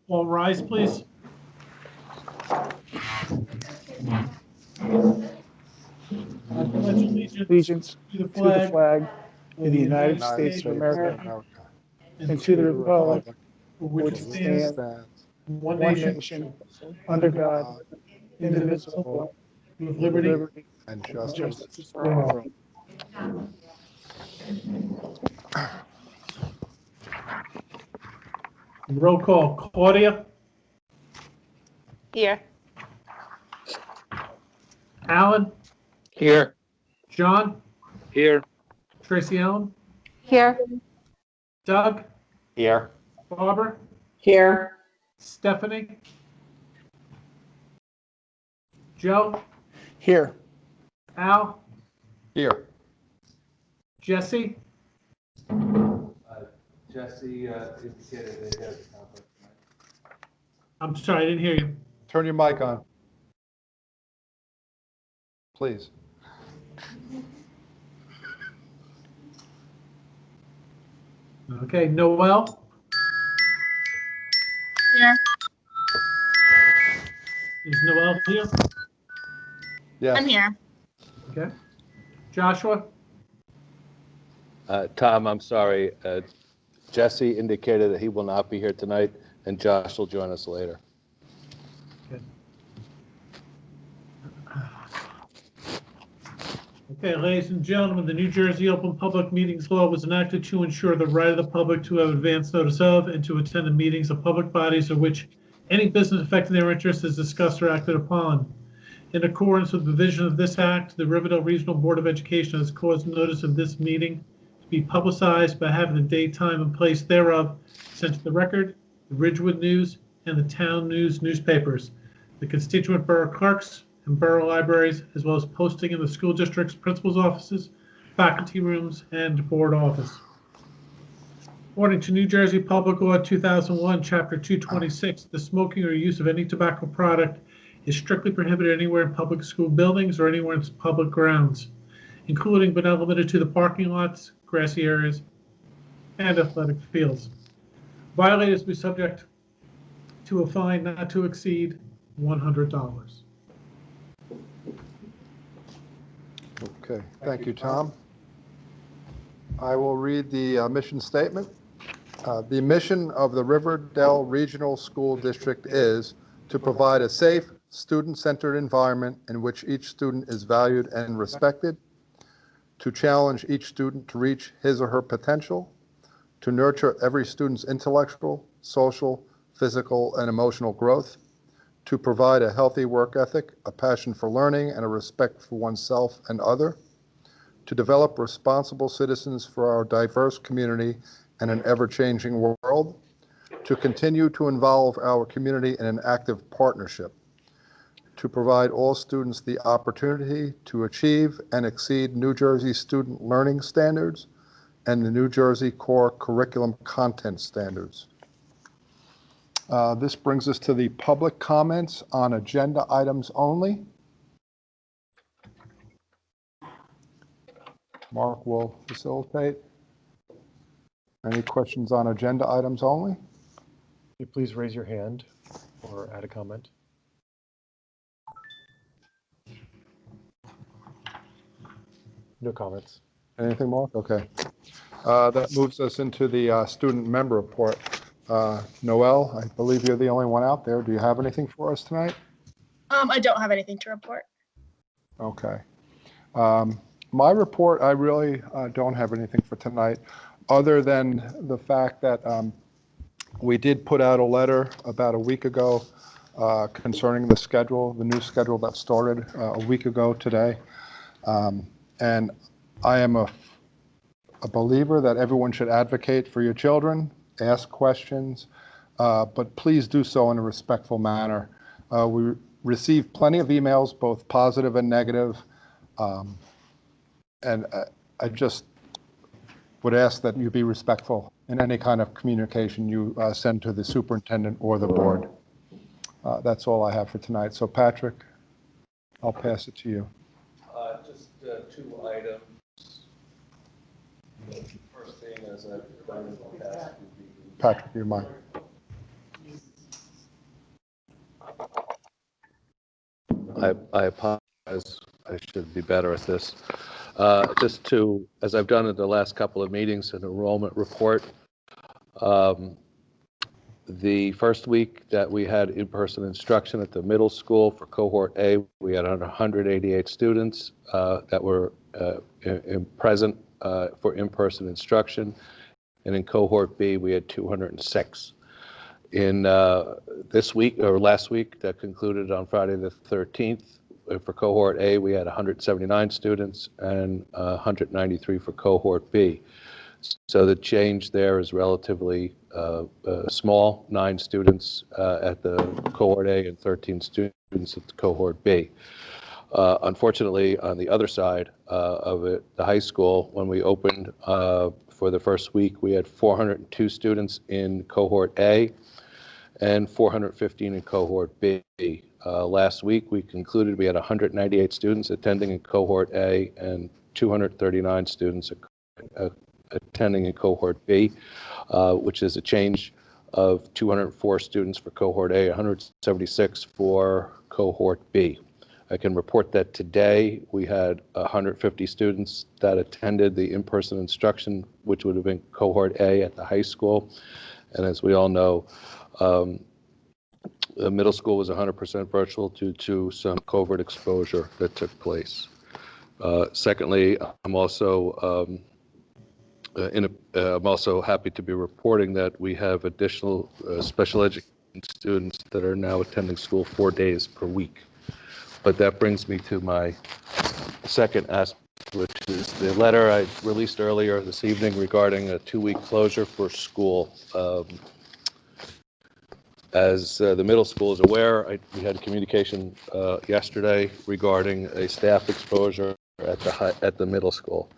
All rise, please. I pledge allegiance to the flag of the United States of America and to the republic for which which it stands stands, one one nation, nation, under God, indivisible, with with liberty liberty and and justice. justice for all. Roll call. Claudia, Here. Alan, Here. John, Here. Tracy Allen, Here. Doug, Here. Barbara, Here. Stephanie, Joe, Here, Al, Here. Jesse, Jesse indicated they had a conflict. I'm sorry, I didn't hear you. Turn your mic on. Please. Okay, Noel, Here. is Noel here? Yes. I'm here. Okay. Joshua, Tom, I'm sorry. Jesse indicated that he will not be here tonight, and Josh will join us later. okay, ladies and gentlemen, the New Jersey Open Public Meetings Law was enacted to ensure the right of the public to have advance notice of and to attend the meetings of public bodies of which any business affecting their interest is discussed or acted upon. In accordance with the provision of this act, the Riverdale Regional Board of Education has caused notice of this meeting to be publicized by having the date, time, and place thereof sent to the Record, the Ridgewood News, and the Town News newspapers, the constituent borough clerks, and borough libraries, as well as posting in the school district's principal's offices, faculty rooms, and board office. According to New Jersey Public Law 2001, Chapter 226, the smoking or use of any tobacco product is strictly prohibited anywhere in public school buildings or anywhere in public grounds, including but not limited to the parking lots, grassy areas, and athletic fields. Violators will be subject to a fine not to exceed $100. Okay. Thank you, Tom. I will read the mission statement. The mission of the Riverdale Regional School District is to provide a safe, student-centered environment in which each student is valued and respected, to challenge each student to reach his or her potential, to nurture every student's intellectual, social, physical, and emotional growth, to provide a healthy work ethic, a passion for learning, and a respect for oneself and other, to develop responsible citizens for our diverse community and an ever-changing world, to continue to involve our community in an active partnership, to provide all students the opportunity to achieve and exceed New Jersey student learning standards and the New Jersey core curriculum content standards. This brings us to the public comments on agenda items only. Mark will facilitate. Any questions on agenda items only? You please raise your hand or add a comment. No comments. Anything, Mark? Okay. That moves us into the student member report. Noel, I believe you're the only one out there. Do you have anything for us tonight? I don't have anything to report. Okay. My report, I really don't have anything for tonight, other than the fact that we did put out a letter about a week ago concerning the schedule, the new schedule that started a week ago today. And I am a believer that everyone should advocate for your children, ask questions, but please do so in a respectful manner. We received plenty of emails, both positive and negative, and I just would ask that you be respectful in any kind of communication you send to the superintendent or the board. That's all I have for tonight. So Patrick, I'll pass it to you. Just two items. The first thing, as I've done in the past, would be Patrick, your mic. I apologize. I should be better at this. Just to, as I've done in the last couple of meetings, an enrollment report. The first week that we had in-person instruction at the middle school for cohort A, we had 188 students that were present for in-person instruction. And in cohort B, we had 206. In this week, or last week, that concluded on Friday the 13th, for cohort A, we had 179 students and 193 for cohort B. So the change there is relatively small, 9 students at the cohort A and 13 students at the cohort B. Unfortunately, on the other side of it, the high school, when we opened for the first week, we had 402 students in cohort A and 415 in cohort B. Last week, we concluded we had 198 students attending in cohort A and 239 students attending in cohort B, which is a change of 204 students for cohort A, 176 for cohort B. I can report that today we had 150 students that attended the in-person instruction, which would have been cohort A at the high school. And as we all know, the middle school was 100% virtual due to some COVID exposure that took place. Secondly, I'm also I'm also happy to be reporting that we have additional special education students that are now attending school 4 days per week. But that brings me to my second aspect, which is the letter I released earlier this evening regarding a 2-week closure for school. As the middle school is aware, we had communication yesterday regarding a staff exposure at the middle school.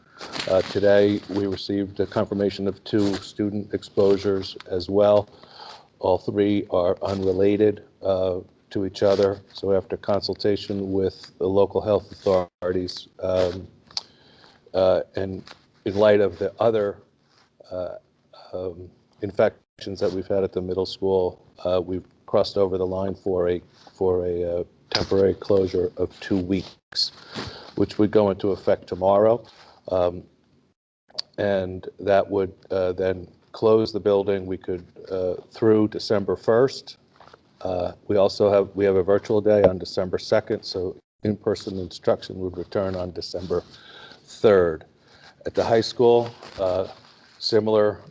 Today, we received a confirmation of 2 student exposures as well. All 3 are unrelated to each other. So after consultation with the local health authorities, and in light of the other infections that we've had at the middle school, we've crossed over the line for a temporary closure of 2 weeks, which would go into effect tomorrow. And that would then close the building. We could through December 1st. We have a virtual day on December 2nd, so in-person instruction would return on December 3rd. At the high school, similar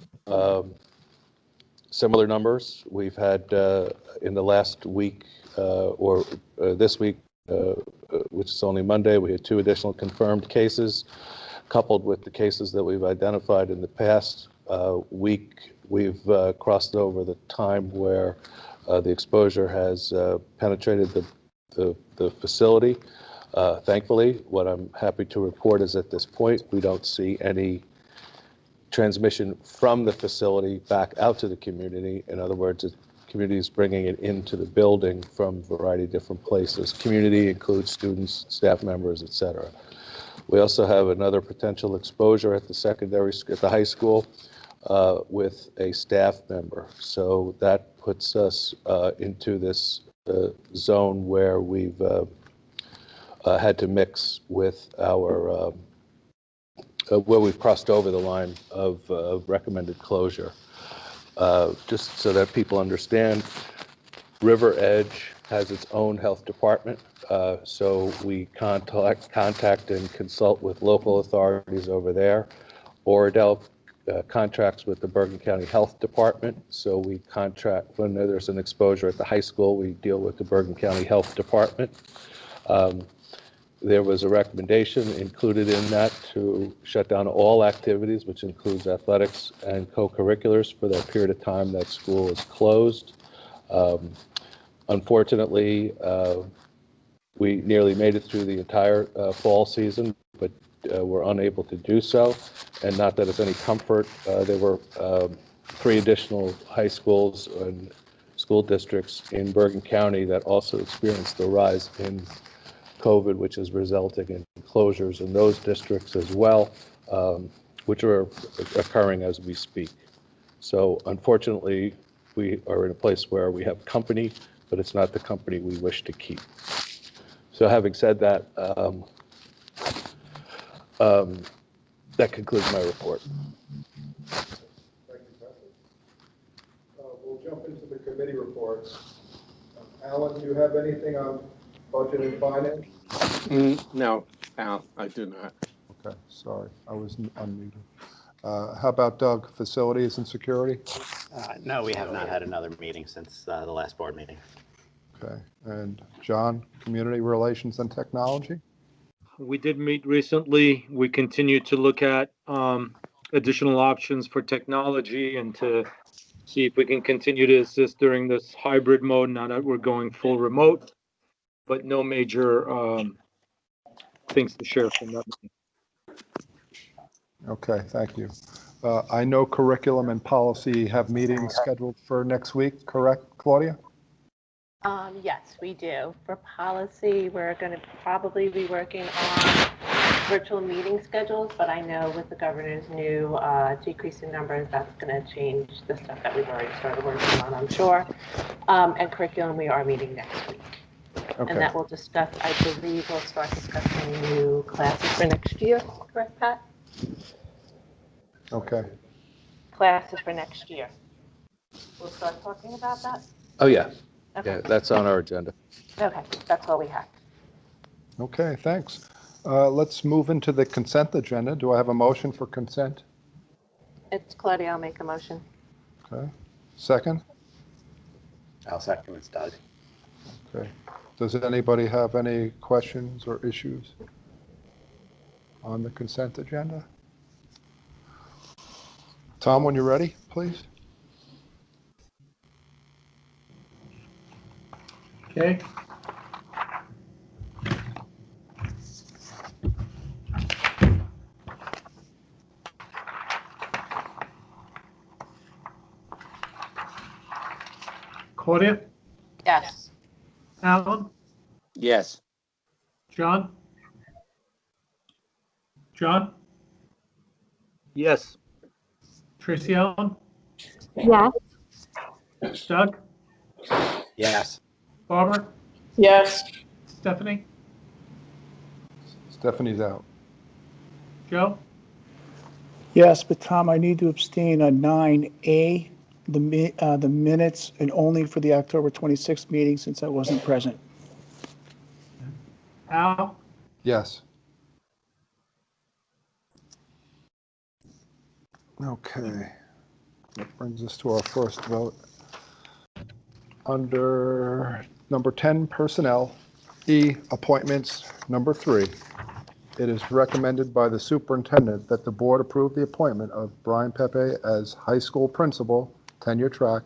numbers. We've had in the last week or this week, which is only Monday, we had 2 additional confirmed cases. Coupled with the cases that we've identified in the past week, we've crossed over the time where the exposure has penetrated the facility. Thankfully, what I'm happy to report is at this point, we don't see any transmission from the facility back out to the community. In other words, the community is bringing it into the building from a variety of different places. Community includes students, staff members, et cetera. We also have another potential exposure at the high school with a staff member. So that puts us into this zone where we've had to mix with our, where we've crossed over the line of recommended closure. Just so that people understand, River Edge has its own health department, so we contact and consult with local authorities over there. Dell contracts with the Bergen County Health Department, so we contract when there's an exposure at the high school. We deal with the Bergen County Health Department. There was a recommendation included in that to shut down all activities, which includes athletics and co-curriculars, for that period of time that school is closed. Unfortunately, we nearly made it through the entire fall season, but were unable to do so. And not that it's any comfort, there were 3 additional high schools and school districts in Bergen County that also experienced the rise in COVID, which is resulting in closures in those districts as well, which are occurring as we speak. So unfortunately, we are in a place where we have company, but it's not the company we wish to keep. So having said that, that concludes my report. Thank you, Patrick. We'll jump into the committee reports. Alan, do you have anything on budget and finance? No, Al, I do not. Okay, sorry, I was unmuted. How about Doug, facilities and security? No, we have not had another meeting since the last board meeting. Okay, and John, community relations and technology? We did meet recently. We continue to look at additional options for technology and to see if we can continue to assist during this hybrid mode, now that we're going full remote, but no major things to share from that meeting. Okay, thank you. I know curriculum and policy have meetings scheduled for next week, correct, Claudia? Yes, we do. For policy, we're going to probably be working on virtual meeting schedules, but I know with the governor's new decrease in numbers, that's going to change the stuff that we've already started working on, I'm sure. And curriculum, we are meeting next week. And Okay, that will discuss, I believe we'll start discussing new classes for next year, correct, Pat? okay. Classes for next year. We'll start talking about that? Oh, yeah. Okay. Yeah, that's on our agenda. Okay, that's all we have. Okay, thanks. Let's move into the consent agenda. Do I have a motion for consent? It's Claudia, I'll make a motion. Okay, second? I'll second, it's Doug. Okay. Does anybody have any questions or issues on the consent agenda? Tom, when you're ready, please. Okay. Claudia, Yes. Alan, Yes. John? John? Yes. Tracy Allen? Yes. Doug? Yes. Barbara? Yes. Stephanie? Stephanie's out. Joe? Yes, but Tom, I need to abstain on 9A, the minutes, and only for the October 26th meeting since I wasn't present. Al? Yes. Okay. That brings us to our first vote. Under number 10, personnel, E, appointments, number 3. It is recommended by the superintendent that the board approve the appointment of Brian Pepe as high school principal, tenure track,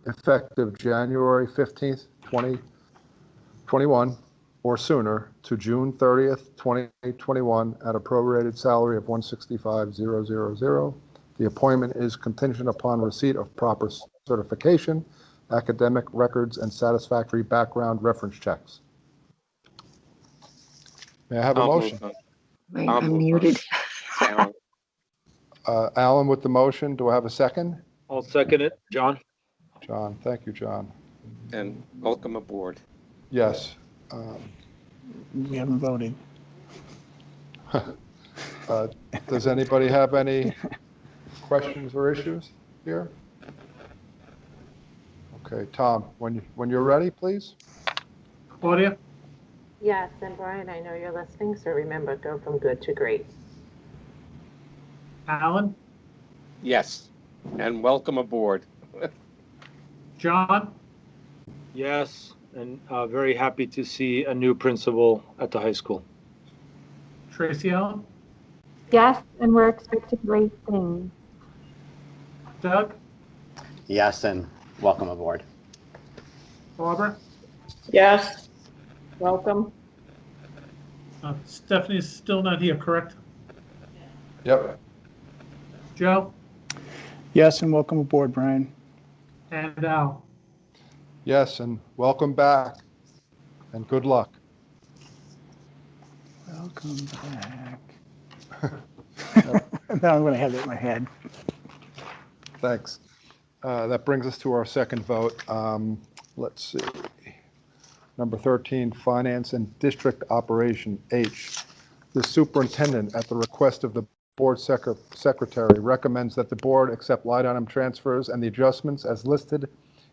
effective January 15th, 2021, or sooner, to June 30th, 2021, at a prorated salary of $165,000. The appointment is contingent upon receipt of proper certification, academic records, and satisfactory background reference checks. May I have a motion? I'm muted. Alan with the motion. Do I have a second? I'll second it. John? John, thank you, John. And welcome aboard. Yes. We haven't voted. Does anybody have any questions or issues here? Okay, Tom, when you're ready, please. Claudia? Yes, and Brian, I know you're listening, so remember, go from good to great. Alan? Yes. And welcome aboard. John? Yes. And very happy to see a new principal at the high school. Tracy Allen? Yes, and we're expecting great things. Doug? Yes, and welcome aboard. Barbara? Yes. Welcome. Stephanie's still not here, correct? Yep. Joe? Yes, and welcome aboard, Brian. And Al? Yes, and welcome back, and good luck. Welcome back. Now I'm going to have that in my head. Thanks. That brings us to our second vote. Let's see. Number 13, Finance and District Operation. H, the superintendent, at the request of the board secretary, recommends that the board accept line item transfers and the adjustments as listed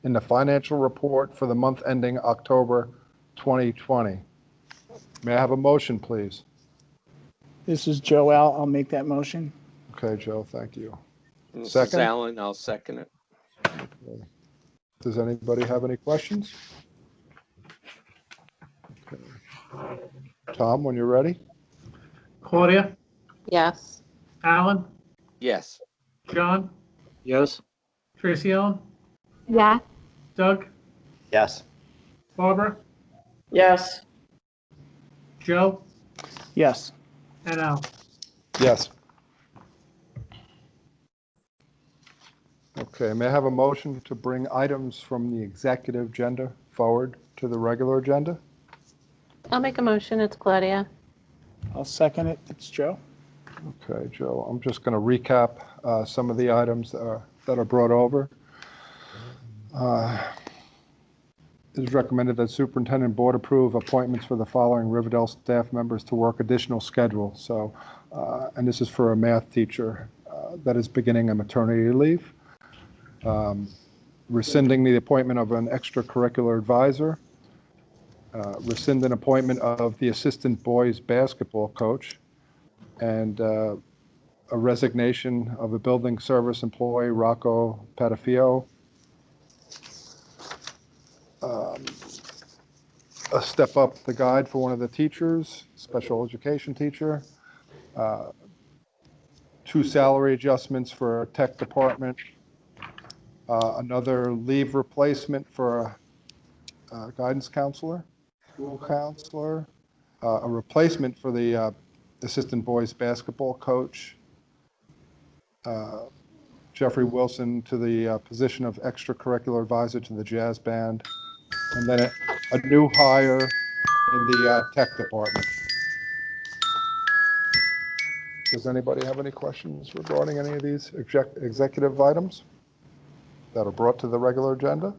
in the financial report for the month ending October 2020. May I have a motion, please? This is Joe Al. I'll make that motion. Okay, Joe, thank you. And this is Second? Alan, I'll second it. Okay. Does anybody have any questions? Okay. Tom, when you're ready? Claudia, Yes. Alan, Yes. John, Yes. Tracy Ellen, yes, Doug, Yes. Barbara, yes, Joe, Yes. and Al. Yes. Okay, may I have a motion to bring items from the executive agenda forward to the regular agenda? I'll make a motion. It's Claudia. I'll second it. It's Joe. Okay, Joe, I'm just going to recap some of the items that are brought over. It is recommended that superintendent board approve appointments for the following Riverdale staff members to work additional schedule. So, and this is for a math teacher that is beginning a maternity leave. Rescinding the appointment of an extracurricular advisor. Rescind an appointment of the assistant boys basketball coach. And a resignation of a building service employee, Rocco Patafio. A step up the guide for one of the teachers, special education teacher. 2 salary adjustments for a tech department. Another leave replacement for a guidance counselor, school counselor. A replacement for the assistant boys basketball coach. Jeffrey Wilson to the position of extracurricular advisor to the jazz band. And then a new hire in the tech department. Does anybody have any questions regarding any of these executive items that are brought to the regular agenda?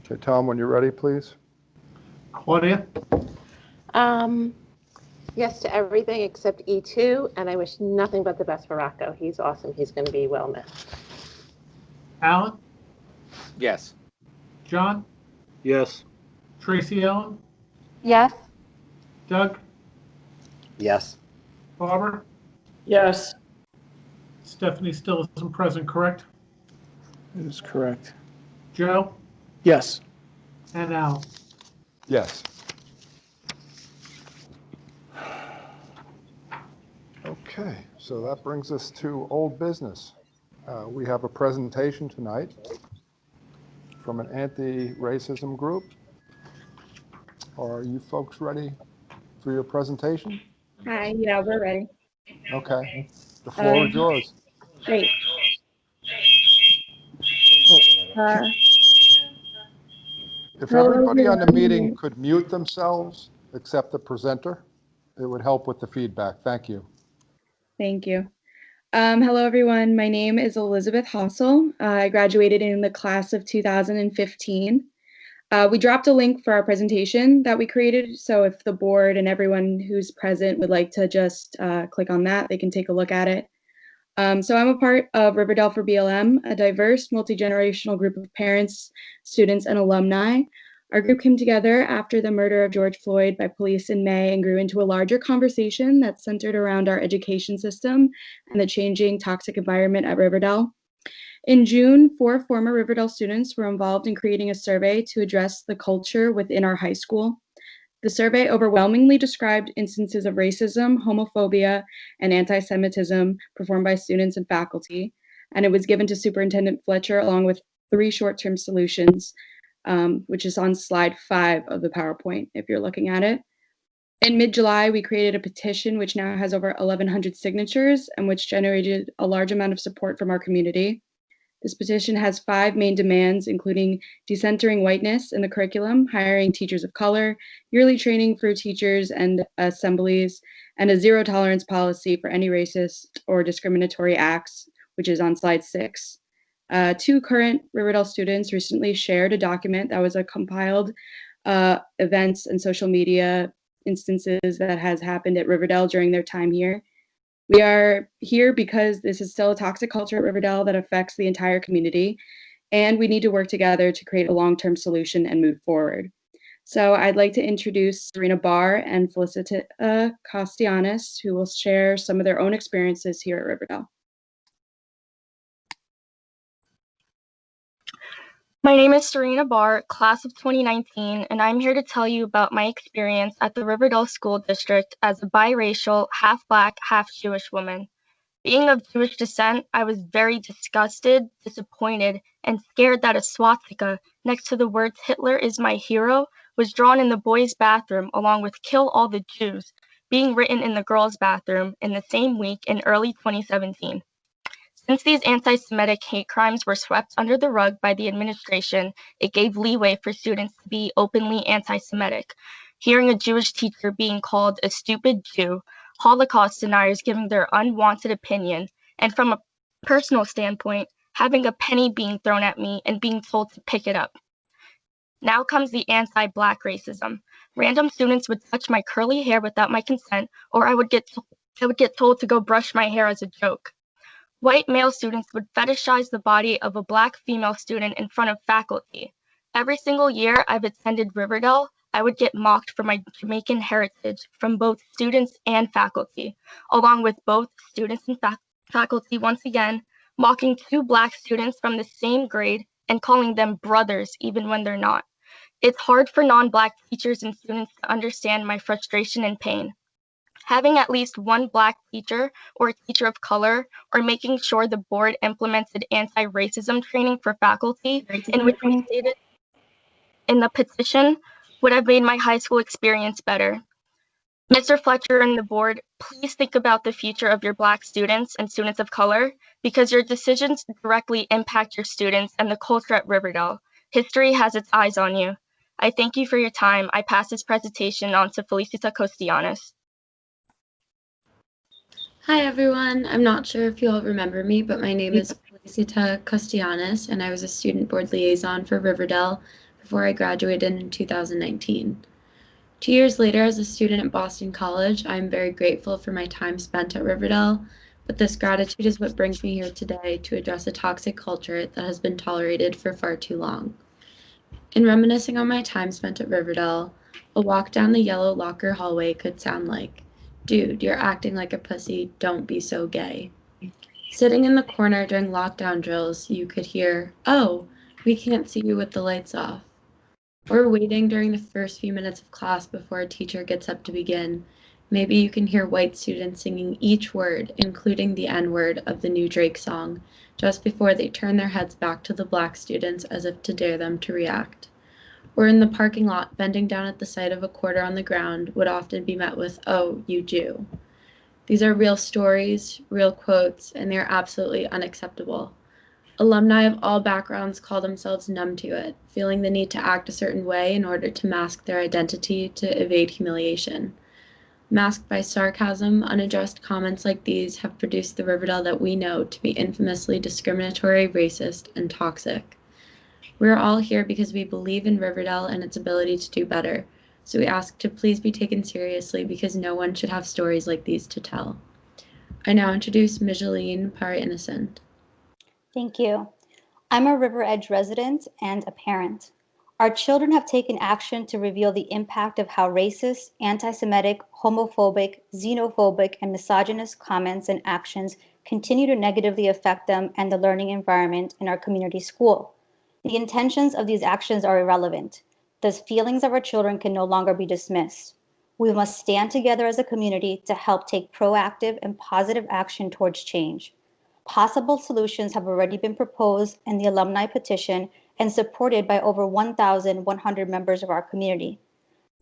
Okay, Tom, when you're ready, please. Claudia, Yes to everything except E2, and I wish nothing but the best for Rocco. He's awesome. He's going to be well missed. Alan, Yes. John, Yes. Tracy Ellen, yes, Doug, Yes. Barbara, yes, Stephanie still isn't present, correct? That is correct. Joe, Yes. and Al. Yes. Okay, so that brings us to old business. We have a presentation tonight from an anti-racism group. Are you folks ready for your presentation? Hi, yeah, we're ready. Okay, the floor is yours. Great. Uh, If Hello, everybody on the everyone. meeting could mute themselves except the presenter, it would help with the feedback. Thank you. Thank you. Hello, everyone. My name is Elizabeth Hossel. I graduated in the class of 2015. We dropped a link for our presentation that we created, so if the board and everyone who's present would like to just click on that, they can take a look at it. So I'm a part of Riverdale for BLM, a diverse, multi-generational group of parents, students, and alumni. Our group came together after the murder of George Floyd by police in May and grew into a larger conversation that's centered around our education system and the changing toxic environment at Riverdale. In June, 4 former Riverdale students were involved in creating a survey to address the culture within our high school. The survey overwhelmingly described instances of racism, homophobia, and anti-Semitism performed by students and faculty, and it was given to Superintendent Fletcher along with 3 short-term solutions, which is on slide 5 of the PowerPoint, if you're looking at it. In mid-July, we created a petition which now has over 1,100 signatures and which generated a large amount of support from our community. This petition has 5 main demands, including decentering whiteness in the curriculum, hiring teachers of color, yearly training for teachers and assemblies, and a zero tolerance policy for any racist or discriminatory acts, which is on slide 6. Two current Riverdale students recently shared a document that was a compiled events and social media instances that has happened at Riverdale during their time here. We are here because this is still a toxic culture at Riverdale that affects the entire community, and we need to work together to create a long-term solution and move forward. So I'd like to introduce Serena Barr and Felicita Castellanos, who will share some of their own experiences here at Riverdale. My name is Serena Barr, class of 2019, and I'm here to tell you about my experience at the Riverdale School District as a biracial, half-Black, half-Jewish woman. Being of Jewish descent, I was very disgusted, disappointed, and scared that a swastika next to the words "Hitler is my hero" was drawn in the boys' bathroom along with "Kill all the Jews" being written in the girls' bathroom in the same week in early 2017. Since these anti-Semitic hate crimes were swept under the rug by the administration, it gave leeway for students to be openly anti-Semitic. Hearing a Jewish teacher being called a stupid Jew, Holocaust deniers giving their unwanted opinion, and from a personal standpoint, having a penny being thrown at me and being told to pick it up. Now comes the anti-Black racism. Random students would touch my curly hair without my consent, or I would get told to go brush my hair as a joke. White male students would fetishize the body of a Black female student in front of faculty. Every single year I've attended Riverdale, I would get mocked for my Jamaican heritage from both students and faculty, along with both students and faculty once again mocking two Black students from the same grade and calling them brothers even when they're not. It's hard for non-Black teachers and students to understand my frustration and pain. Having at least one Black teacher or a teacher of color, or making sure the board implemented anti-racism training for faculty, in which we stated in the petition, would have made my high school experience better. Mr. Fletcher and the board, please think about the future of your Black students and students of color, because your decisions directly impact your students and the culture at Riverdale. History has its eyes on you. I thank you for your time. I pass this presentation on to Felicita Castellanos. Hi everyone, I'm not sure if you all remember me, but my name is Felicita Castellanos and I was a student board liaison for Riverdale before I graduated in 2019. 2 years later, as a student at Boston College, I'm very grateful for my time spent at Riverdale, but this gratitude is what brings me here today to address a toxic culture that has been tolerated for far too long. In reminiscing on my time spent at Riverdale, a walk down the yellow locker hallway could sound like, "Dude, you're acting like a pussy, don't be so gay." Sitting in the corner during lockdown drills, you could hear, "Oh, we can't see you with the lights off." Or waiting during the first few minutes of class before a teacher gets up to begin, maybe you can hear white students singing each word, including the N-word of the new Drake song, just before they turn their heads back to the Black students as if to dare them to react. Or in the parking lot, bending down at the sight of a quarter on the ground would often be met with, "Oh, you Jew." These are real stories, real quotes, and they're absolutely unacceptable. Alumni of all backgrounds call themselves numb to it, feeling the need to act a certain way in order to mask their identity to evade humiliation. Masked by sarcasm, unaddressed comments like these have produced the Riverdale that we know to be infamously discriminatory, racist, and toxic. We're all here because we believe in Riverdale and its ability to do better, so we ask to please be taken seriously because no one should have stories like these to tell. I now introduce Micheline Parra-Innocent. Thank you. I'm a River Edge resident and a parent. Our children have taken action to reveal the impact of how racist, anti-Semitic, homophobic, xenophobic, and misogynist comments and actions continue to negatively affect them and the learning environment in our community school. The intentions of these actions are irrelevant. The feelings of our children can no longer be dismissed. We must stand together as a community to help take proactive and positive action towards change. Possible solutions have already been proposed in the alumni petition and supported by over 1,100 members of our community.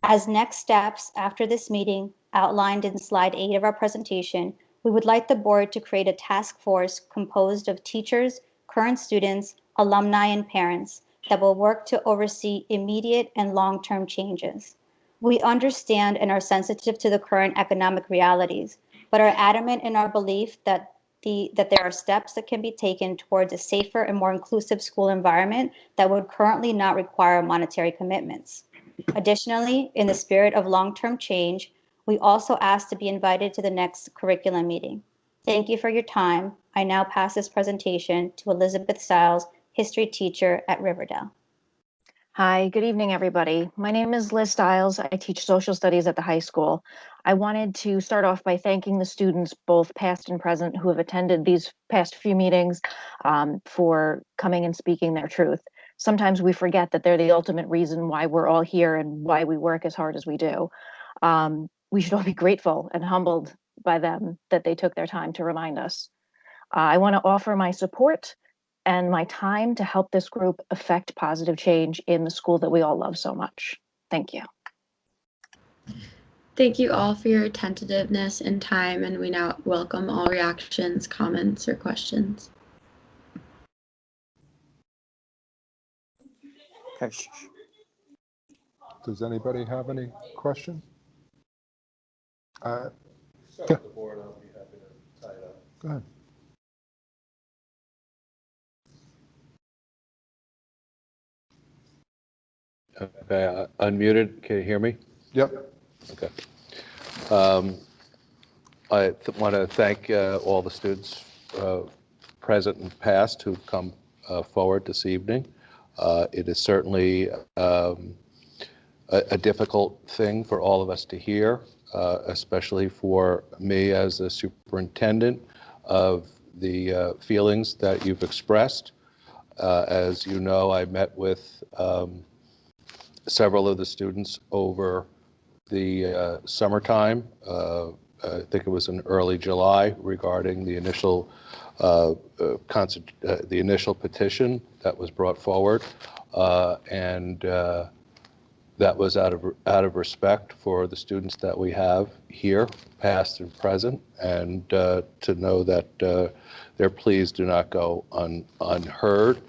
As next steps after this meeting, outlined in slide 8 of our presentation, we would like the board to create a task force composed of teachers, current students, alumni, and parents that will work to oversee immediate and long-term changes. We understand and are sensitive to the current economic realities, but are adamant in our belief that that there are steps that can be taken towards a safer and more inclusive school environment that would currently not require monetary commitments. Additionally, in the spirit of long-term change, we also ask to be invited to the next curriculum meeting. Thank you for your time. I now pass this presentation to Elizabeth Stiles, history teacher at Riverdale. Hi, good evening, everybody. My name is Liz Stiles. I teach social studies at the high school. I wanted to start off by thanking the students, both past and present, who have attended these past few meetings for coming and speaking their truth. Sometimes we forget that they're the ultimate reason why we're all here and why we work as hard as we do. We should all be grateful and humbled by them that they took their time to remind us. I want to offer my support and my time to help this group affect positive change in the school that we all love so much. Thank you. Thank you all for your attentiveness and time, and we now welcome all reactions, comments, or questions. Does anybody have any questions? The board, I'll be happy to tie it up. Go ahead. Okay, unmuted. Can you hear me? Yep. Okay. I want to thank all the students present and past who've come forward this evening. It is certainly a difficult thing for all of us to hear, especially for me as a superintendent, of the feelings that you've expressed. As you know, I met with several of the students over the summertime. I think it was in early July, regarding the initial petition that was brought forward, and that was out of respect for the students that we have here, past and present, and to know that their pleas do not go unheard.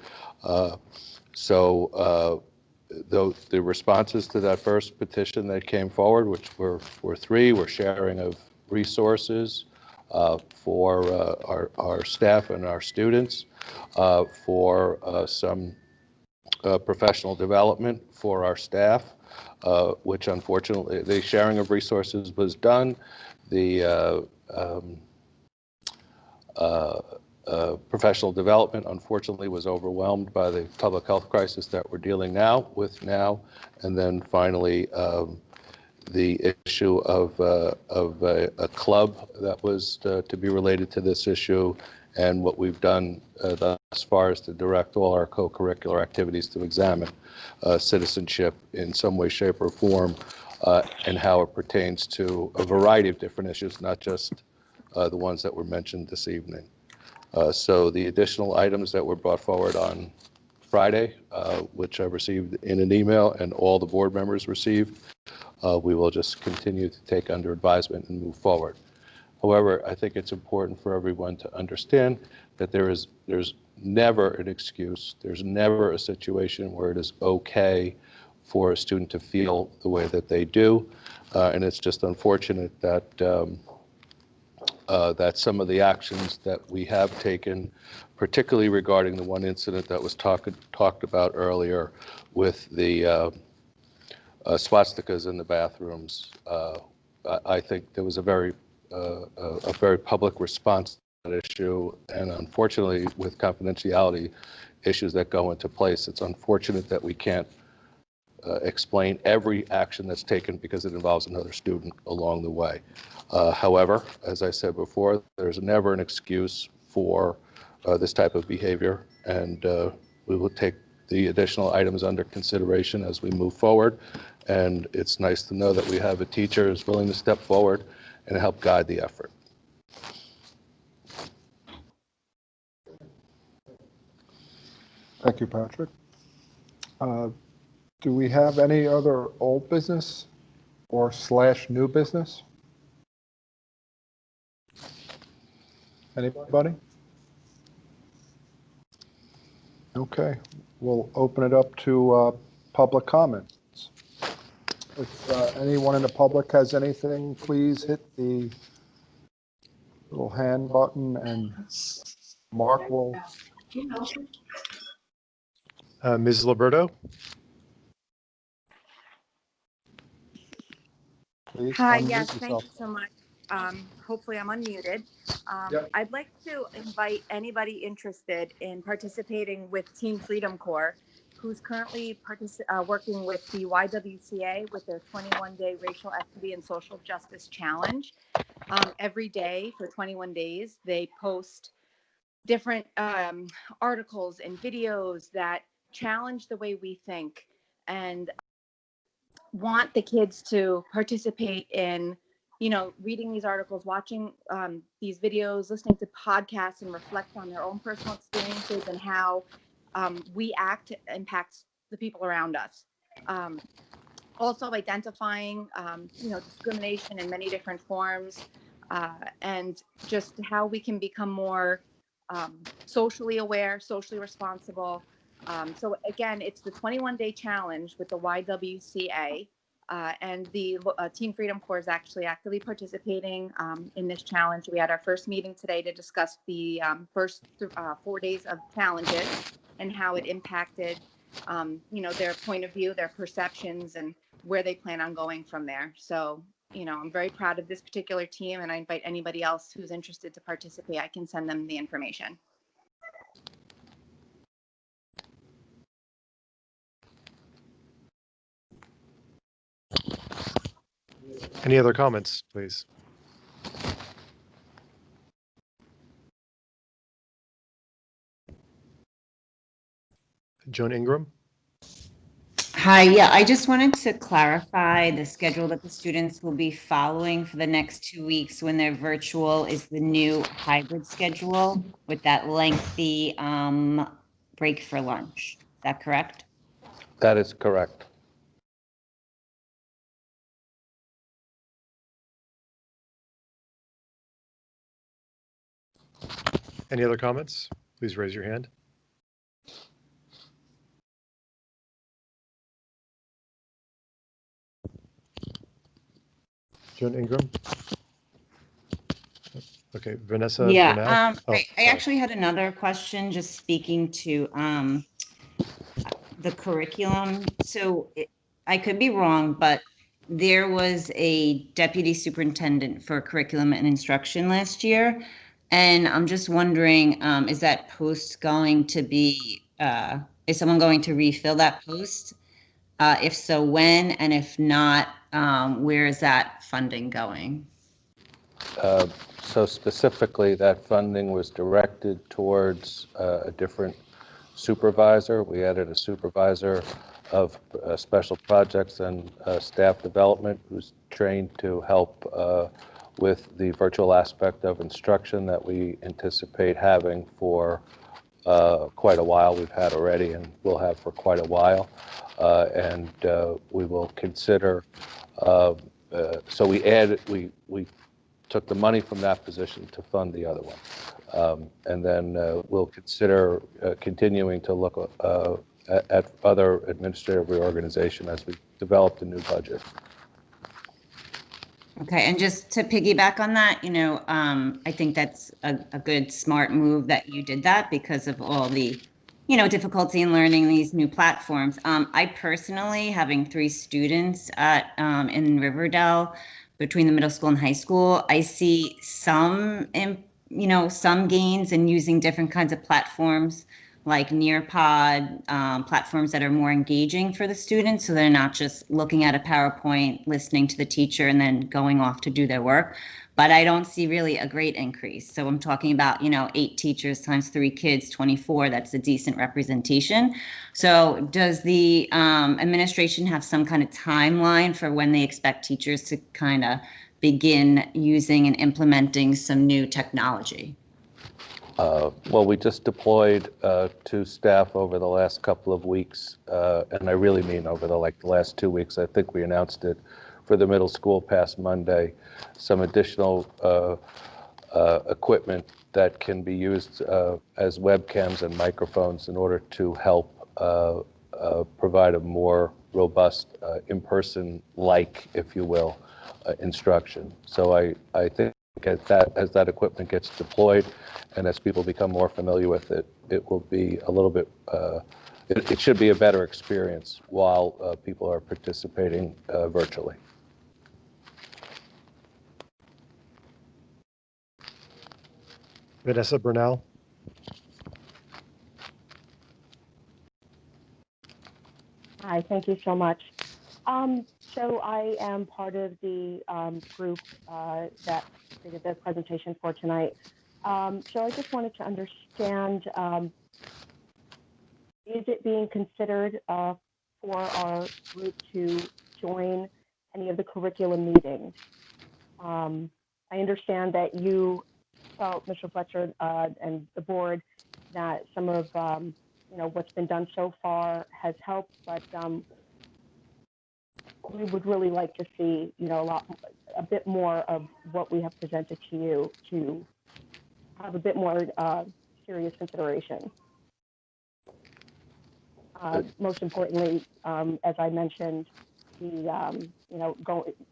The responses to that first petition that came forward, which were three, were sharing of resources for our staff and our students, for some professional development for our staff, which unfortunately the sharing of resources was done. The professional development, unfortunately, was overwhelmed by the public health crisis that we're dealing with now. And then finally, the issue of a club that was to be related to this issue, and what we've done thus far is to direct all our co-curricular activities to examine citizenship in some way, shape, or form, and how it pertains to a variety of different issues, not just the ones that were mentioned this evening. So the additional items that were brought forward on Friday, which I received in an email and all the board members received, we will just continue to take under advisement and move forward. However, I think it's important for everyone to understand that there's never an excuse, there's never a situation where it is okay for a student to feel the way that they do, and it's just unfortunate that that some of the actions that we have taken, particularly regarding the one incident that was talked about earlier with the swastikas in the bathrooms, I think there was a very public response to that issue, and unfortunately, with confidentiality issues that go into place, it's unfortunate that we can't explain every action that's taken because it involves another student along the way. However, as I said before, there's never an excuse for this type of behavior, and we will take the additional items under consideration as we move forward. And it's nice to know that we have a teacher who's willing to step forward and help guide the effort. Thank you, Patrick. Do we have any other old business or / new business? Anybody? Okay, we'll open it up to public comments. If anyone in the public has anything, please hit the little hand button, and Mark will. Ms. Liberto? Please Hi, unmute yes, thank yourself. you so much. Hopefully I'm unmuted. Yep. I'd like to invite anybody interested in participating with Team Freedom Corps, who's currently working with the YWCA with their 21-day Racial Equity and Social Justice Challenge. Every day for 21 days, they post different articles and videos that challenge the way we think and want the kids to participate in, reading these articles, watching these videos, listening to podcasts, and reflect on their own personal experiences and how we act impacts the people around us. Also identifying, discrimination in many different forms, and just how we can become more socially aware, socially responsible. So again, it's the 21-day challenge with the YWCA, and the Team Freedom Corps is actually actively participating in this challenge. We had our first meeting today to discuss the first 4 days of challenges and how it impacted, their point of view, their perceptions, and where they plan on going from there. So, I'm very proud of this particular team, and I invite anybody else who's interested to participate. I can send them the information. Any other comments, please? Joan Ingram? Hi, yeah, I just wanted to clarify the schedule that the students will be following for the next 2 weeks when they're virtual is the new hybrid schedule with that lengthy break for lunch. Is that correct? That is correct. Any other comments? Please raise your hand. Joan Ingram? Okay, Vanessa Yeah, Bernal? Oh, I actually had another question just speaking to the curriculum. So I could be wrong, but there was a deputy superintendent for curriculum and instruction last year. And I'm just wondering, is that post going to be, is someone going to refill that post? If so, when? And if not, where is that funding going? So specifically, that funding was directed towards a different supervisor. We added a supervisor of special projects and staff development who's trained to help with the virtual aspect of instruction that we anticipate having for quite a while. We've had already and will have for quite a while. And we will consider, so we took the money from that position to fund the other one. And then we'll consider continuing to look at other administrative reorganization as we develop the new budget. Okay, and just to piggyback on that, I think that's a good, smart move that you did that because of all the, difficulty in learning these new platforms. I personally, having 3 students at in Riverdale, between the middle school and high school, I see some, some gains in using different kinds of platforms like Nearpod, platforms that are more engaging for the students. So they're not just looking at a PowerPoint, listening to the teacher, and then going off to do their work. But I don't see really a great increase. So I'm talking about, 8 teachers times 3 kids, 24. That's a decent representation. So does the administration have some kind of timeline for when they expect teachers to kind of begin using and implementing some new technology? Well, we just deployed 2 staff over the last couple of weeks, and I really mean over the last 2 weeks. I think we announced it for the middle school past Monday. Some additional equipment that can be used as webcams and microphones in order to help provide a more robust in-person, if you will, instruction. So I think as that equipment gets deployed and as people become more familiar with it, it will be a little bit, it should be a better experience while people are participating virtually. Vanessa Burnell. Hi, thank you so much. So I am part of the group that created the presentation for tonight. So I just wanted to understand, is it being considered for our group to join any of the curriculum meetings? I understand that you felt, Mr. Fletcher, and the board, that some of what's been done so far has helped, but we would really like to see a bit more of what we have presented to you to have a bit more serious consideration. Most importantly, as I mentioned, the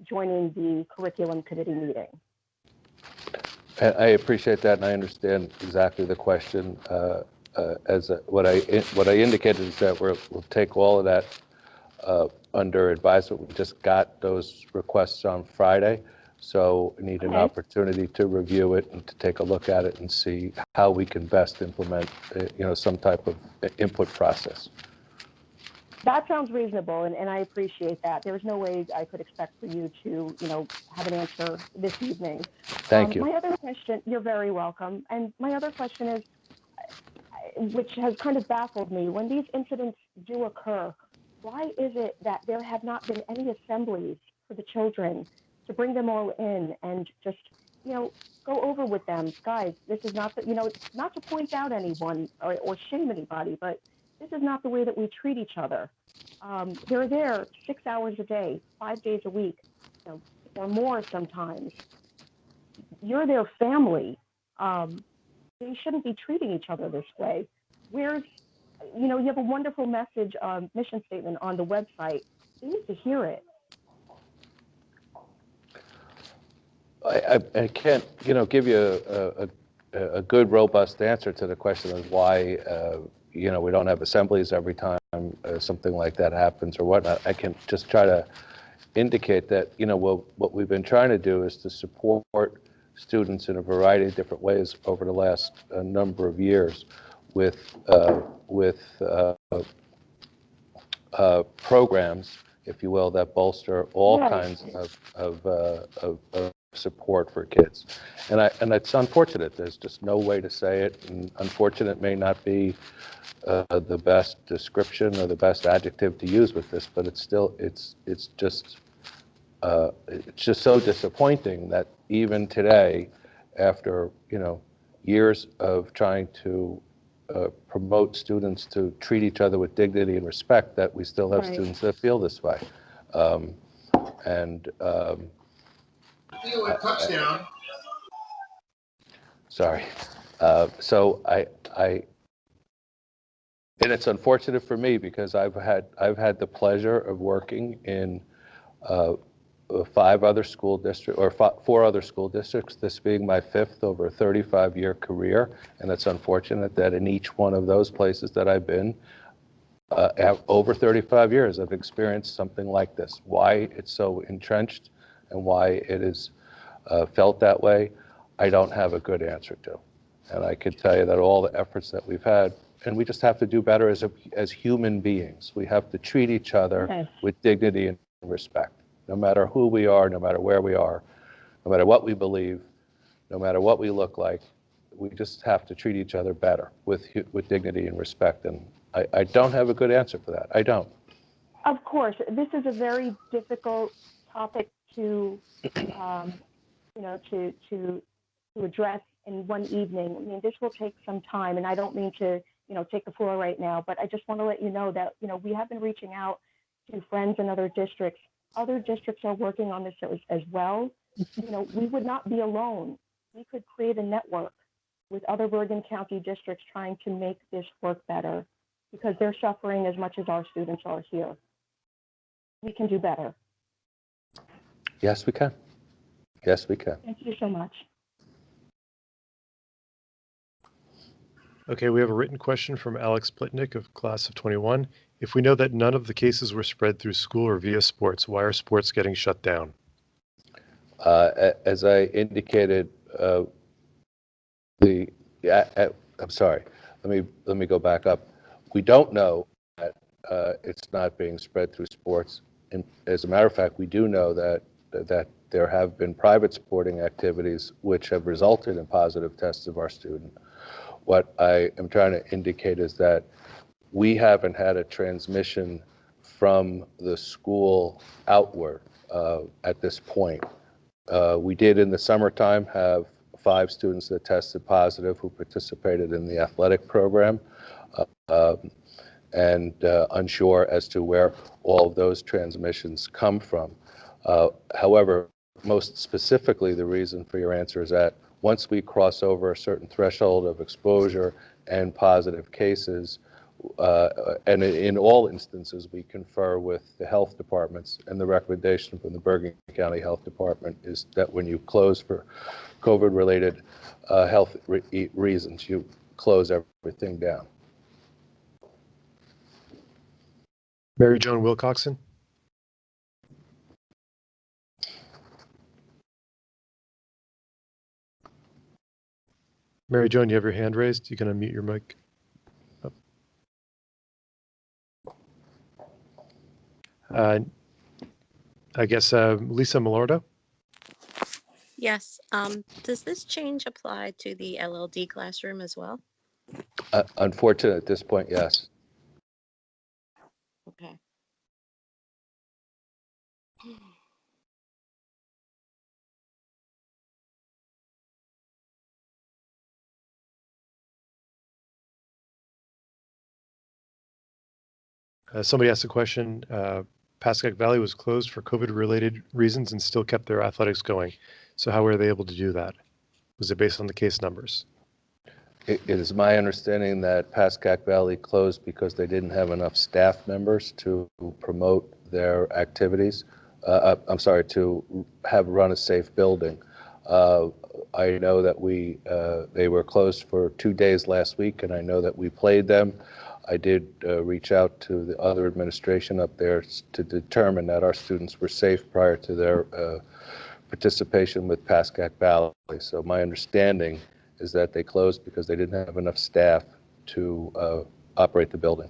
joining the curriculum committee meeting. I appreciate that, and I understand exactly the question. What I indicated is that we'll take all of that under advisement. We just got those requests on Friday, so we need an opportunity to review it and to take a look at it and see how we can best implement, some type of input process. That sounds reasonable, and I appreciate that. There's no way I could expect for you to, have an answer this evening. Thank you. My other question, you're very welcome. And my other question is, which has kind of baffled me, when these incidents do occur, why is it that there have not been any assemblies for the children to bring them all in and just, go over with them? Guys, this is not not to point out anyone or shame anybody, but this is not the way that we treat each other. They're there 6 hours a day, 5 days a week, or more sometimes. You're their family. They shouldn't be treating each other this way. You have a wonderful message, mission statement on the website. They need to hear it. I can't, give you a good, robust answer to the question of why, we don't have assemblies every time something like that happens or whatnot. I can just try to indicate that, what we've been trying to do is to support students in a variety of different ways over the last number of years with programs, if you will, that bolster all kinds of support for kids. And it's unfortunate. There's just no way to say it. And unfortunate may not be the best description or the best adjective to use with this, but it's just so disappointing that even today, after years of trying to promote students to treat each other with dignity and respect, that we still have students that feel this way. Touchdown. Sorry. So and it's unfortunate for me because I've had the pleasure of working in 4 other school districts, this being my 5th over a 35-year career. And it's unfortunate that in each one of those places that I've been, over 35 years, I've experienced something like this. Why it's so entrenched and why it is felt that way, I don't have a good answer to. And I could tell you that all the efforts that we've had, and we just have to do better as human beings. We have to treat each other with dignity and respect, no matter who we are, no matter where we are, no matter what we believe, no matter what we look like. We just have to treat each other better with dignity and respect. And I don't have a good answer for that. I don't. Of course, this is a very difficult topic to address in one evening. I mean, this will take some time, and I don't mean to, take the floor right now, but I just want to let you know that, we have been reaching out to friends in other districts. Other districts are working on this as well. We would not be alone. We could create a network with other Bergen County districts trying to make this work better because they're suffering as much as our students are here. We can do better. Yes, we can. Yes, we can. Thank you so much. Okay, we have a written question from Alex Plitnick of class of 21. If we know that none of the cases were spread through school or via sports, why are sports getting shut down? As I indicated, I'm sorry, let me go back up. We don't know that it's not being spread through sports. And as a matter of fact, we do know that there have been private sporting activities which have resulted in positive tests of our student. What I am trying to indicate is that we haven't had a transmission from the school outward at this point. We did in the summertime have 5 students that tested positive who participated in the athletic program, and unsure as to where all of those transmissions come from. However, most specifically, the reason for your answer is that once we cross over a certain threshold of exposure and positive cases, and in all instances, we confer with the health departments, and the recommendation from the Bergen County Health Department is that when you close for COVID-related health reasons, you close everything down. Mary Joan Wilcoxon. Mary Joan, you have your hand raised. You can unmute your mic. I guess Lisa Malordo. Yes. Does this change apply to the LLD classroom as well? Unfortunately, at this point, yes. Okay. Somebody asked a question. Pascack Valley was closed for COVID-related reasons and still kept their athletics going. So how were they able to do that? Was it based on the case numbers? It is my understanding that Pascack Valley closed because they didn't have enough staff members to promote their activities. I'm sorry, to have run a safe building. I know that they were closed for 2 days last week, and I know that we played them. I did reach out to the other administration up there to determine that our students were safe prior to their participation with Pascack Valley. So my understanding is that they closed because they didn't have enough staff to operate the building.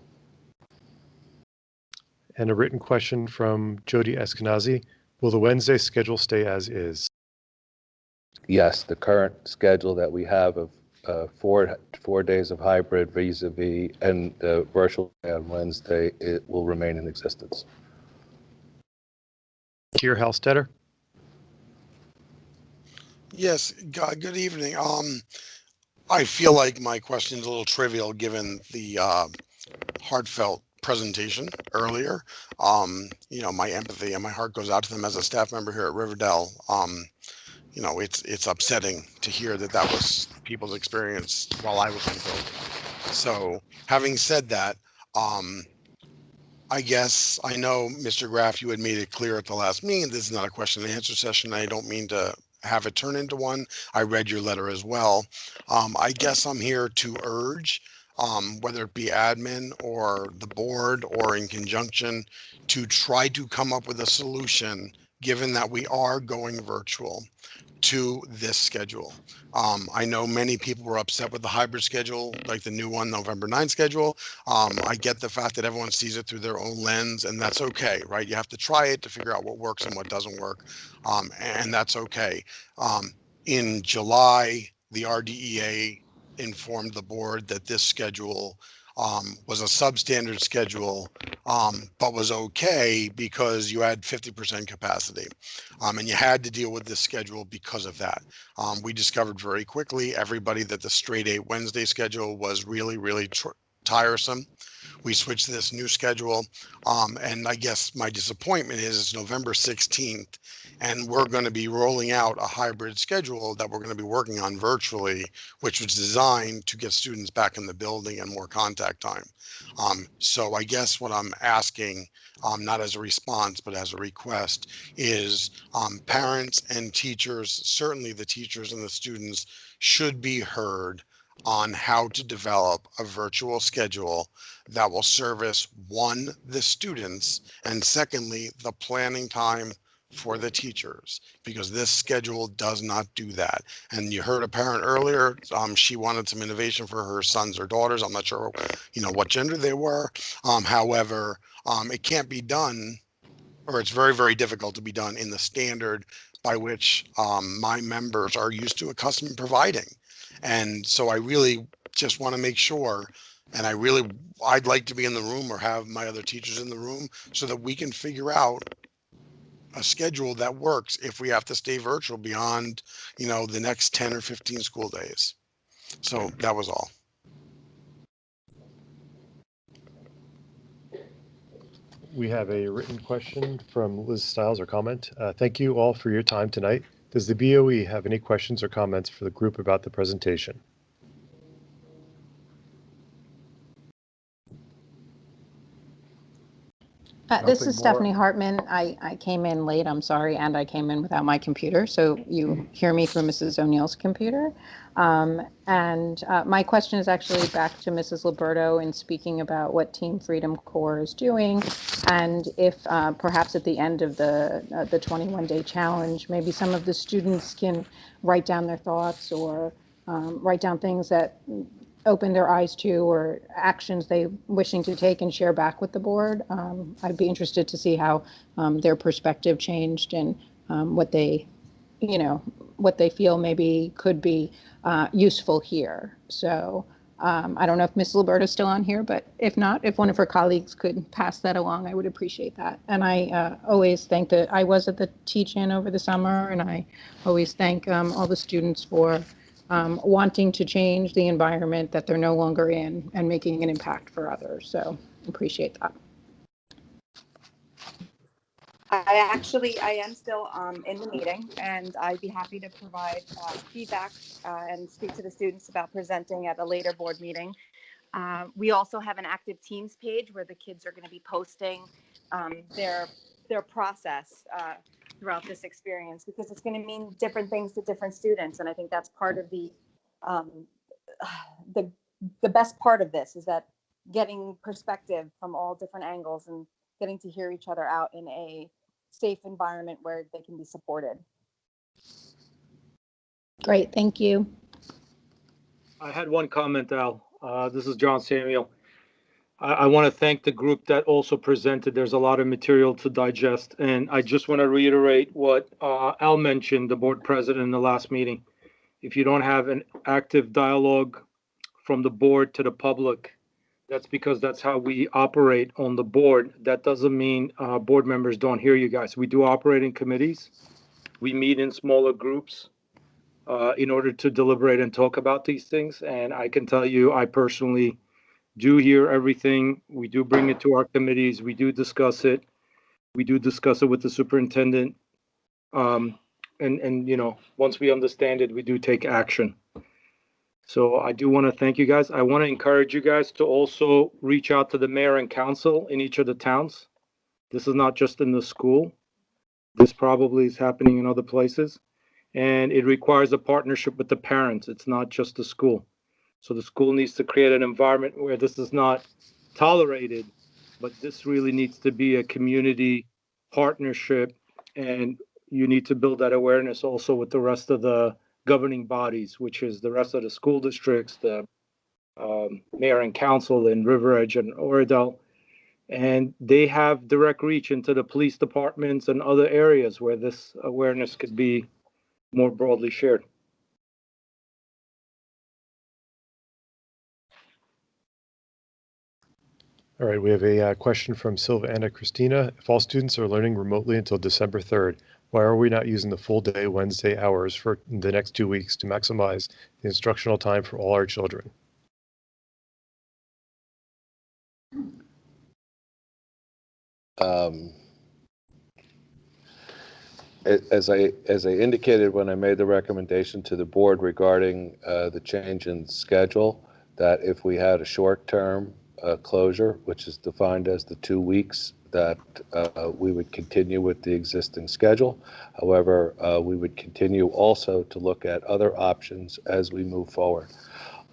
And a written question from Jody Eskenazi. Will the Wednesday schedule stay as is? Yes, the current schedule that we have of 4 days of hybrid vis-a-vis and virtual on Wednesday, it will remain in existence. Keir Halstetter. Yes, good evening. I feel like my question is a little trivial given the heartfelt presentation earlier. My empathy and my heart goes out to them as a staff member here at Riverdale. It's upsetting to hear that was people's experience while I was in the building. So having said that, I guess I know, Mr. Graff, you had made it clear at the last meeting, this is not a question and answer session. I don't mean to have it turn into one. I read your letter as well. I guess I'm here to urge, whether it be admin or the board or in conjunction, to try to come up with a solution, given that we are going virtual, to this schedule. I know many people were upset with the hybrid schedule, like the new one, November 9 schedule. I get the fact that everyone sees it through their own lens, and that's okay, right? You have to try it to figure out what works and what doesn't work, and that's okay. In July, the RDEA informed the board that this schedule was a substandard schedule, but was okay because you had 50% capacity. And you had to deal with this schedule because of that. We discovered very quickly, everybody, that the straight 8 Wednesday schedule was really, really tiresome. We switched to this new schedule, and I guess my disappointment is it's November 16th, and we're going to be rolling out a hybrid schedule that we're going to be working on virtually, which was designed to get students back in the building and more contact time. So I guess what I'm asking, not as a response, but as a request, is parents and teachers, certainly the teachers and the students, should be heard on how to develop a virtual schedule that will service, one, the students, and secondly, the planning time for the teachers, because this schedule does not do that. And you heard a parent earlier, she wanted some innovation for her sons or daughters. I'm not sure, what gender they were. However, it can't be done, or it's very, very difficult to be done in the standard by which my members are used to, accustomed providing. And so I really just want to make sure, and I'd like to be in the room or have my other teachers in the room so that we can figure out a schedule that works if we have to stay virtual beyond, the next 10 or 15 school days. So that was all. We have a written question from Liz Stiles, or comment. Thank you all for your time tonight. Does the BOE have any questions or comments for the group about the presentation? This Nothing is Stephanie more. Hartman. I came in late, I'm sorry, and I came in without my computer, so you hear me through Mrs. O'Neill's computer. My question is actually back to Mrs. Liberto in speaking about what Team Freedom Corps is doing, and if perhaps at the end of the 21-day challenge, maybe some of the students can write down their thoughts or write down things that open their eyes to or actions they wishing to take and share back with the board. I'd be interested to see how their perspective changed and what they, what they feel maybe could be useful here. So I don't know if Ms. Liberto's still on here, but if not, if one of her colleagues could pass that along, I would appreciate that. And I always thank I was at the teach-in over the summer, and I always thank all the students for wanting to change the environment that they're no longer in and making an impact for others. So appreciate that. I am still in the meeting, and I'd be happy to provide feedback and speak to the students about presenting at a later board meeting. We also have an active Teams page where the kids are going to be posting their process throughout this experience, because it's going to mean different things to different students, and I think that's part of the best part of this, is that getting perspective from all different angles and getting to hear each other out in a safe environment where they can be supported. Great, thank you. I had one comment, Al. This is John Samuel. I want to thank the group that also presented. There's a lot of material to digest, and I just want to reiterate what Al mentioned, the board president, in the last meeting. If you don't have an active dialogue from the board to the public, that's because that's how we operate on the board. That doesn't mean board members don't hear you guys. We do operate in committees. We meet in smaller groups in order to deliberate and talk about these things. And I can tell you, I personally do hear everything. We do bring it to our committees. We do discuss it. We do discuss it with the superintendent. And once we understand it, we do take action. So I do want to thank you guys. I want to encourage you guys to also reach out to the mayor and council in each of the towns. This is not just in the school. This probably is happening in other places. And it requires a partnership with the parents. It's not just the school. So the school needs to create an environment where this is not tolerated, but this really needs to be a community partnership. And you need to build that awareness also with the rest of the governing bodies, which is the rest of the school districts, the mayor and council in River Edge and Riverdale. And they have direct reach into the police departments and other areas where this awareness could be more broadly shared. All right, we have a question from Silva Anna Christina. If all students are learning remotely until December 3rd, why are we not using the full day Wednesday hours for the next 2 weeks to maximize the instructional time for all our children? As I indicated when I made the recommendation to the board regarding the change in schedule, that if we had a short-term closure, which is defined as the 2 weeks, that we would continue with the existing schedule. However, we would continue also to look at other options as we move forward.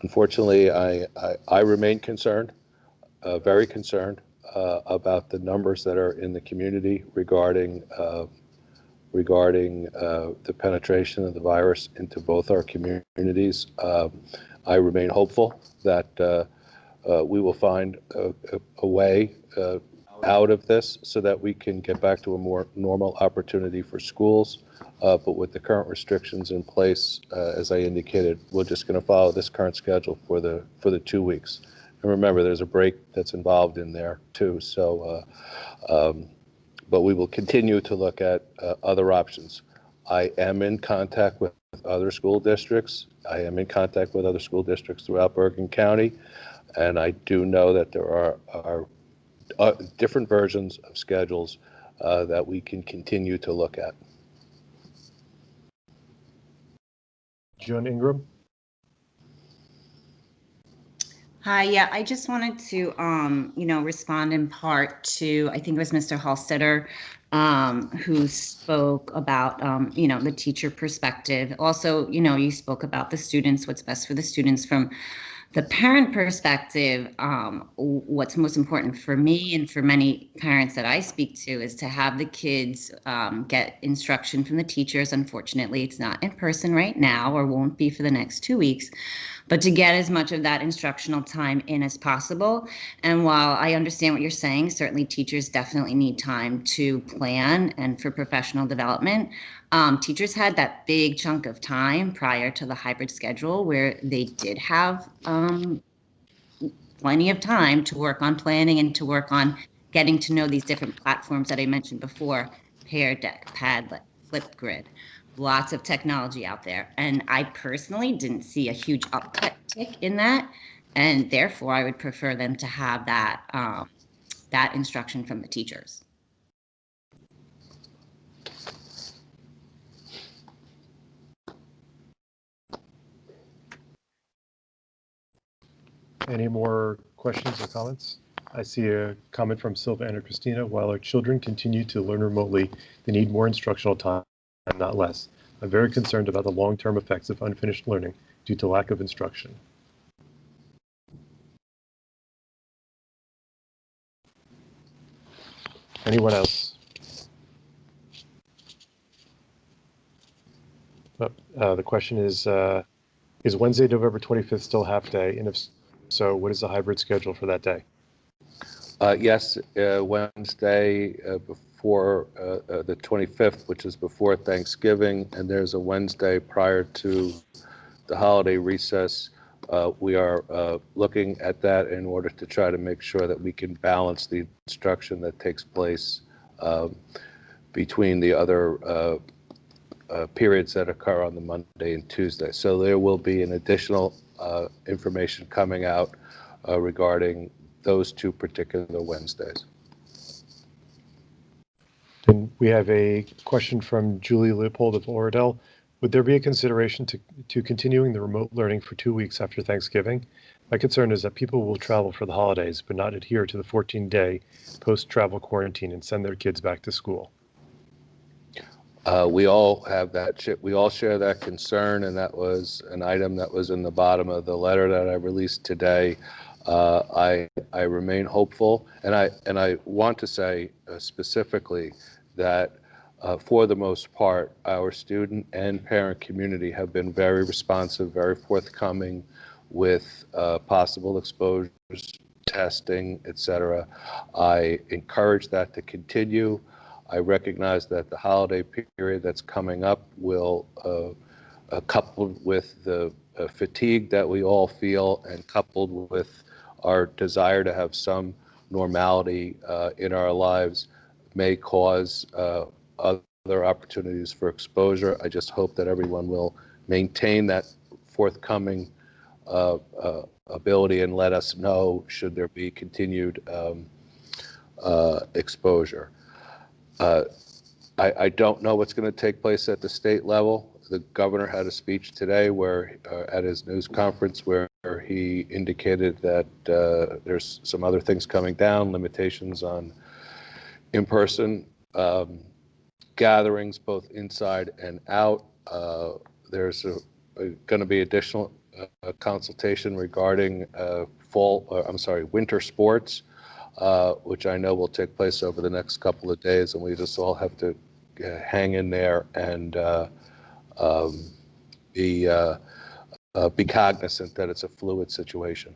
Unfortunately, I remain concerned, very concerned about the numbers that are in the community regarding the penetration of the virus into both our communities. I remain hopeful that we will find a way out of this so that we can get back to a more normal opportunity for schools. But with the current restrictions in place, as I indicated, we're just going to follow this current schedule for the 2 weeks. And remember, there's a break that's involved in there too. So, but we will continue to look at other options. I am in contact with other school districts. I am in contact with other school districts throughout Bergen County. And I do know that there are different versions of schedules that we can continue to look at. John Ingram. Hi, yeah, I just wanted to, respond in part to, I think it was Mr. Halstetter, who spoke about, the teacher perspective. Also, you spoke about the students, what's best for the students from the parent perspective. What's most important for me and for many parents that I speak to is to have the kids get instruction from the teachers. Unfortunately, it's not in person right now or won't be for the next 2 weeks, but to get as much of that instructional time in as possible. And while I understand what you're saying, certainly teachers definitely need time to plan and for professional development. Teachers had that big chunk of time prior to the hybrid schedule where they did have plenty of time to work on planning and to work on getting to know these different platforms that I mentioned before: Pear Deck, Padlet, Flipgrid, lots of technology out there. And I personally didn't see a huge uptick in that. And therefore, I would prefer them to have that, that instruction from the teachers. Any more questions or comments? I see a comment from Silva and Christina. While our children continue to learn remotely, they need more instructional time, not less. I'm very concerned about the long-term effects of unfinished learning due to lack of instruction. Anyone else? The question is Wednesday, November 25th still half day? And if so, what is the hybrid schedule for that day? Yes, Wednesday before the 25th, which is before Thanksgiving, and there's a Wednesday prior to the holiday recess. We are looking at that in order to try to make sure that we can balance the instruction that takes place between the other periods that occur on the Monday and Tuesday. So there will be an additional information coming out regarding those two particular Wednesdays. And we have a question from Julie Leopold of Riverdale. Would there be a consideration to continuing the remote learning for 2 weeks after Thanksgiving? My concern is that people will travel for the holidays but not adhere to the 14-day post-travel quarantine and send their kids back to school. We all have that. We all share that concern, and that was an item that was in the bottom of the letter that I released today. I remain hopeful, and I want to say specifically that for the most part, our student and parent community have been very responsive, very forthcoming with possible exposures, testing, etc. I encourage that to continue. I recognize that the holiday period that's coming up will, coupled with the fatigue that we all feel and coupled with our desire to have some normality in our lives, may cause other opportunities for exposure. I just hope that everyone will maintain that forthcoming ability and let us know should there be continued exposure. I don't know what's going to take place at the state level. The governor had a speech today where, at his news conference, where he indicated that there's some other things coming down, limitations on in-person gatherings, both inside and out. There's going to be additional consultation regarding winter sports, which I know will take place over the next couple of days, and we just all have to hang in there and be cognizant that it's a fluid situation.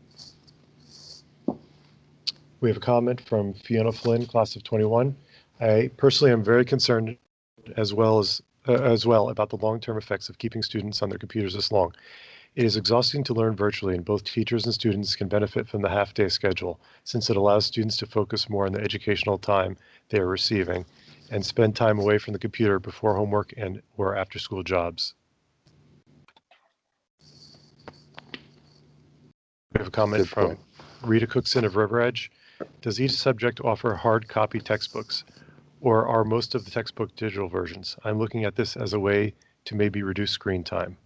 We have a comment from Fiona Flynn, class of 21. I personally am very concerned as well about the long-term effects of keeping students on their computers this long. It is exhausting to learn virtually, and both teachers and students can benefit from the half-day schedule, since it allows students to focus more on the educational time they are receiving and spend time away from the computer before homework and or after-school jobs. We have a comment from Rita Cookson of River Edge. Does each subject offer hard copy textbooks, or are most of the textbook digital versions? I'm looking at this as a way to maybe reduce screen time.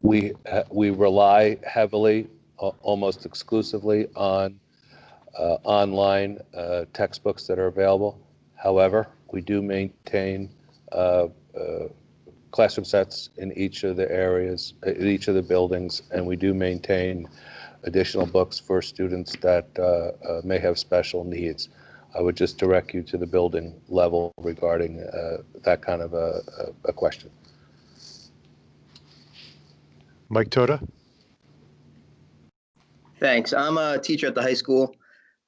We rely heavily, almost exclusively, on online textbooks that are available. However, we do maintain classroom sets in each of the areas, in each of the buildings, and we do maintain additional books for students that may have special needs. I would just direct you to the building level regarding that kind of a question. Mike Toda. Thanks. I'm a teacher at the high school,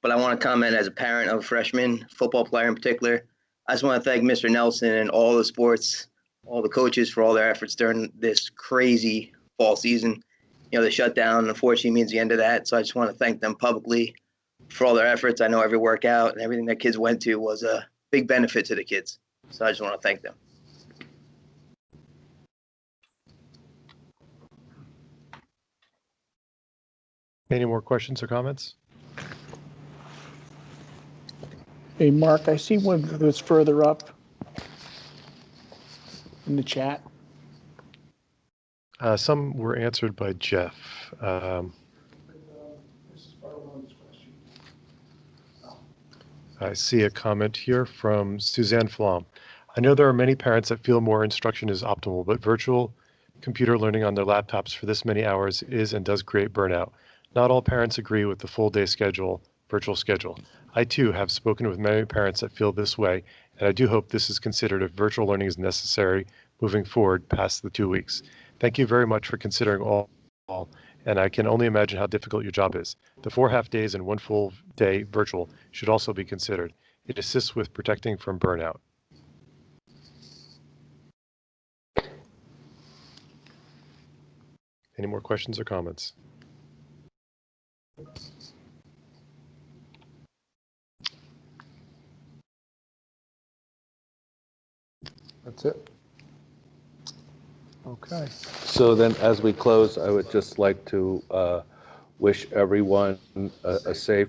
but I want to comment as a parent of a freshman football player in particular. I just want to thank Mr. Nelson and all the sports, all the coaches for all their efforts during this crazy fall season. You know, the shutdown unfortunately means the end of that. So I just want to thank them publicly for all their efforts. I know every workout and everything that kids went to was a big benefit to the kids. So I just want to thank them. Any more questions or comments? Hey, Mark, I see one that's further up in the chat. Some were answered by Jeff. I see a comment here from Suzanne Flom. I know there are many parents that feel more instruction is optimal, but virtual computer learning on their laptops for this many hours is and does create burnout. Not all parents agree with the full day schedule, virtual schedule. I too have spoken with many parents that feel this way, and I do hope this is considered if virtual learning is necessary moving forward past the 2 weeks. Thank you very much for considering all, and I can only imagine how difficult your job is. The 4 half days and 1 full day virtual should also be considered. It assists with protecting from burnout. Any more questions or comments? That's it. Okay. So then, as we close, I would just like to wish everyone a safe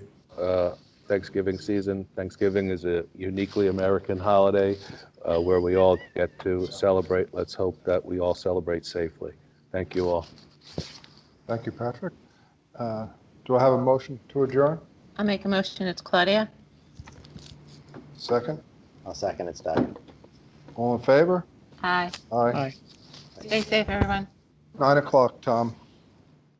Thanksgiving season. Thanksgiving is a uniquely American holiday where we all get to celebrate. Let's hope that we all celebrate safely. Thank you all. Thank you, Patrick. Do I have a motion to adjourn? I'll make a motion. It's Claudia. Second? I'll second. It's Doug. All in favor? Aye. Aye. Stay safe, everyone. 9 o'clock, Tom.